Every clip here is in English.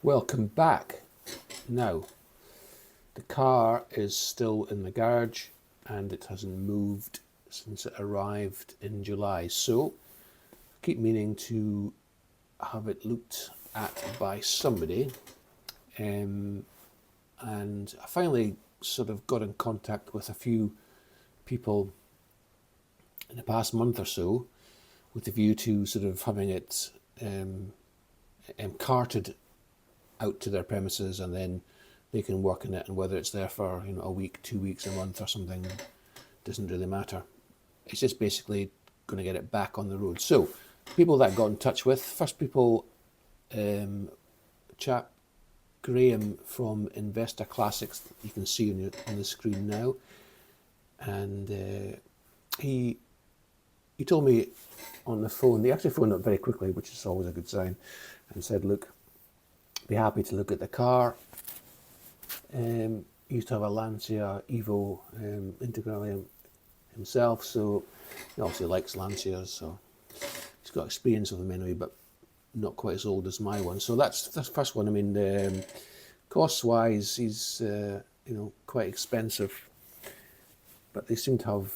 Welcome back. Now, the car is still in the garage and it hasn't moved since it arrived in July. So, I keep meaning to have it looked at by somebody. And I finally sort of got in contact with a few people in the past month or so with the view to sort of having it carted out to their premises, and then they can work on it, and whether it's there for a week, 2 weeks, a month or something doesn't really matter. It's just basically going to get it back on the road. So people that I got in touch with, first people, chap Graham from Investor Classics, that you can see on the screen now, and he told me on the phone, they actually phoned up very quickly, which is always a good sign, and said, look, be happy to look at the car. He used to have a Lancia Evo Integrale himself, so he obviously likes Lancias, so he's got experience with them anyway, but not quite as old as my one. So that's the first one. I mean, cost-wise, he's quite expensive, but they seem to have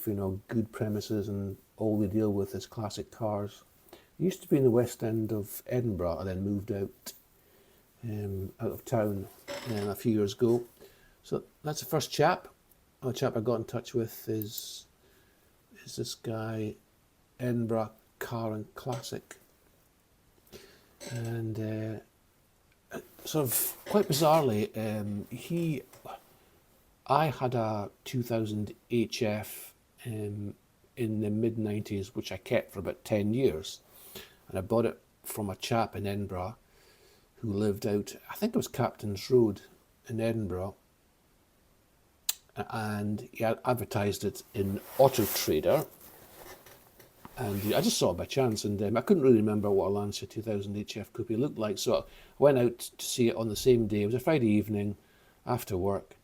good premises, and all they deal with is classic cars. He used to be in the West End of Edinburgh and then moved out of town a few years ago. So that's the first chap. The chap I got in touch with is this guy, Edinburgh Car and Classic. And sort of quite bizarrely, I had a 2000 HF in the mid-90s, which I kept for about 10 years. And I bought it from a chap in Edinburgh who lived out, I think it was Captain's Road in Edinburgh, and he had advertised it in Auto Trader, and I just saw it by chance, and I couldn't really remember what a Lancia 2000 HF Coupe looked like, so I went out to see it on the same day. It was a Friday evening after work.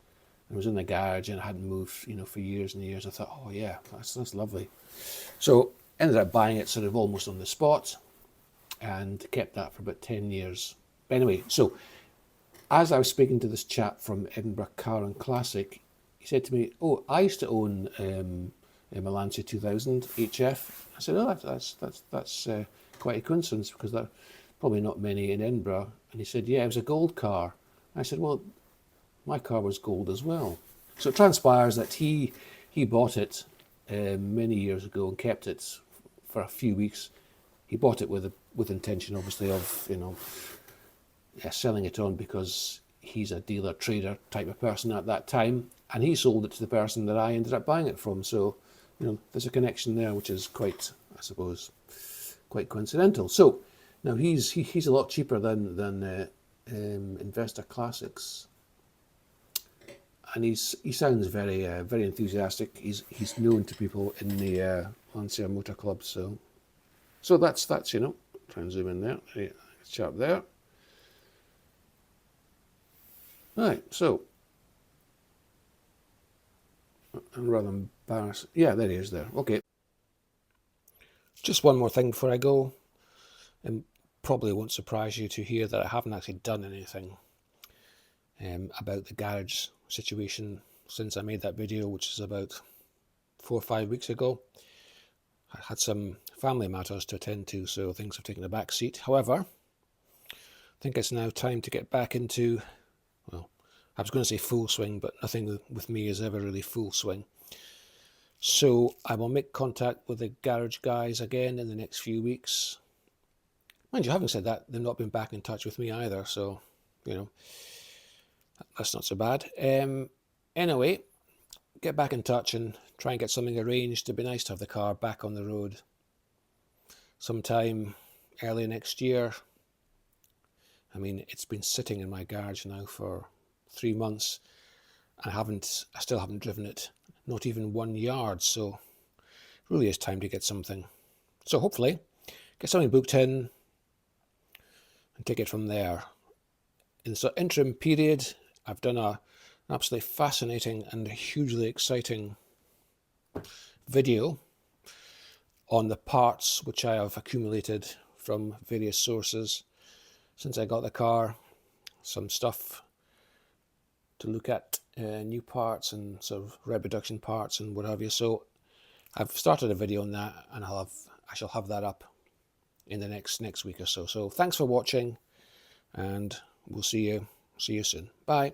I was in the garage and I hadn't moved for years and years. I thought, oh yeah, that's lovely. So ended up buying it sort of almost on the spot and kept that for about 10 years. But anyway, so as I was speaking to this chap from Edinburgh Car and Classic, he said to me, oh, I used to own a Lancia 2000 HF. I said, oh, that's quite a coincidence, because there are probably not many in Edinburgh. And he said, yeah, it was a gold car. I said, well, my car was gold as well. So it transpires that he bought it many years ago and kept it for a few weeks. He bought it with intention, obviously, of selling it on, because he's a dealer trader type of person at that time, and he sold it to the person that I ended up buying it from. So there's a connection there, which is quite, I suppose, quite coincidental. So now he's a lot cheaper than Investor Classics, and he sounds very very enthusiastic. He's known to people in the Lancia Motor Club. So that's try and zoom in there. Chap there. Right, so I'm rather embarrassed. Yeah, there he is there. Okay. Just one more thing before I go. And probably won't surprise you to hear that I haven't actually done anything about the garage situation since I made that video, which is about 4 or 5 weeks ago. I had some family matters to attend to, so things have taken a back seat. However, I think it's now time to get back into, well, I was going to say full swing, but nothing with me is ever really full swing. So I will make contact with the garage guys again in the next few weeks. Mind you, having said that, they've not been back in touch with me either, so, that's not so bad. Anyway, get back in touch and try and get something arranged. It'd be nice to have the car back on the road sometime early next year. I mean, it's been sitting in my garage now for 3 months. I still haven't driven it, not even 1 yard. So it really is time to get something. So hopefully get something booked in and take it from there. In the interim period, I've done an absolutely fascinating and hugely exciting video on the parts which I have accumulated from various sources since I got the car. Some stuff to look at, new parts and sort of reproduction parts and what have you. So I've started a video on that, and I shall have that up in the next week or so. So thanks for watching, and we'll see you soon. Bye.